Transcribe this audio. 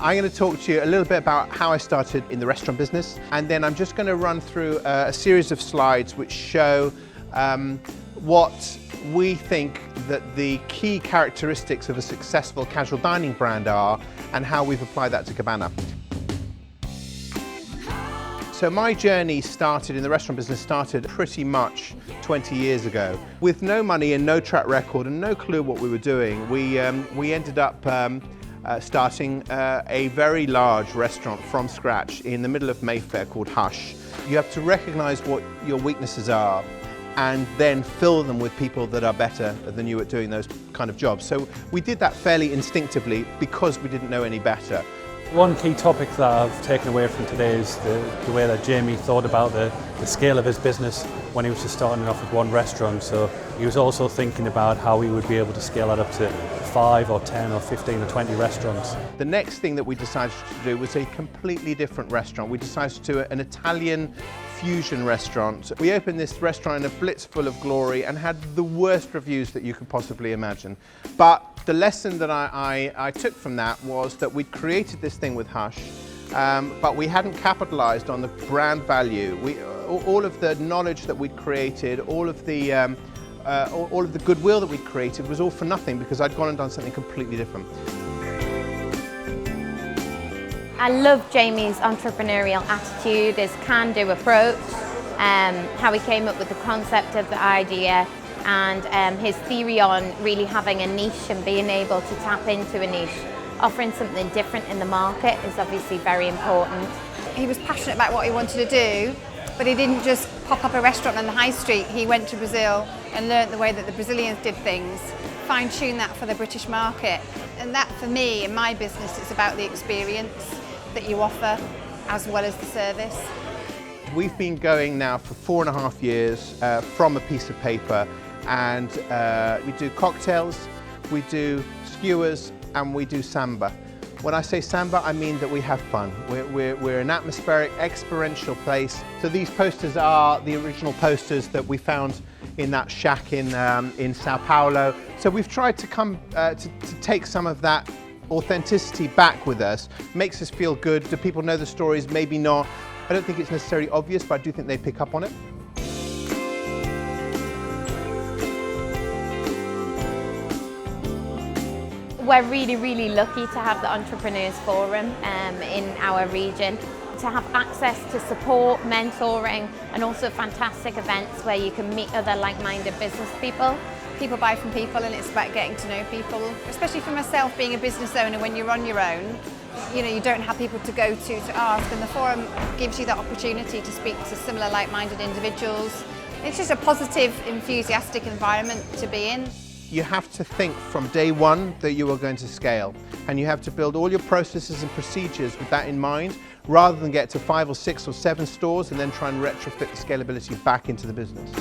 I'm going to talk to you a little bit about how I started in the restaurant business, and then I'm just going to run through a series of slides which show what we think that the key characteristics of a successful casual dining brand are and how we've applied that to Cabana. So my journey started in the restaurant business started pretty much 20 years ago. With no money and no track record and no clue what we were doing, we ended up starting a very large restaurant from scratch in the middle of Mayfair called Hush. You have to recognize what your weaknesses are and then fill them with people that are better than you at doing those kind of jobs. So we did that fairly instinctively because we didn't know any better. One key topic that I've taken away from today is the way that Jamie thought about the scale of his business when he was just starting off with one restaurant. So he was also thinking about how he would be able to scale that up to 5 or 10 or 15 or 20 restaurants. The next thing that we decided to do was a completely different restaurant. We decided to do an Italian fusion restaurant. We opened this restaurant in a blitz full of glory and had the worst reviews that you could possibly imagine. But the lesson that I took from that was that we'd created this thing with Hush, but we hadn't capitalized on the brand value. All of the knowledge that we'd created, all of the goodwill that we'd created was all for nothing because I'd gone and done something completely different. I love Jamie's entrepreneurial attitude, his can-do approach, how he came up with the concept of the idea, and his theory on really having a niche and being able to tap into a niche. Offering something different in the market is obviously very important. He was passionate about what he wanted to do, but he didn't just pop up a restaurant on the high street. He went to Brazil and learnt the way that the Brazilians did things, fine-tuned that for the British market. And that, for me, in my business, it's about the experience that you offer as well as the service. We've been going now for 4.5 years from a piece of paper, and we do cocktails, we do skewers, and we do samba. When I say samba, I mean that we have fun. We're an atmospheric, experiential place. So these posters are the original posters that we found in that shack in Sao Paulo. So we've tried to come to take some of that authenticity back with us. Makes us feel good. Do people know the stories? Maybe not. I don't think it's necessarily obvious, but I do think they pick up on it. We're really, really lucky to have the Entrepreneurs Forum in our region, to have access to support, mentoring, and also fantastic events where you can meet other like-minded business people. People buy from people, and it's about getting to know people. Especially for myself, being a business owner, when you're on your own, you don't have people to go to ask, and the forum gives you that opportunity to speak to similar like-minded individuals. It's just a positive, enthusiastic environment to be in. You have to think from day one that you are going to scale, and you have to build all your processes and procedures with that in mind, rather than get to 5 or 6 or 7 stores and then try and retrofit the scalability back into the business.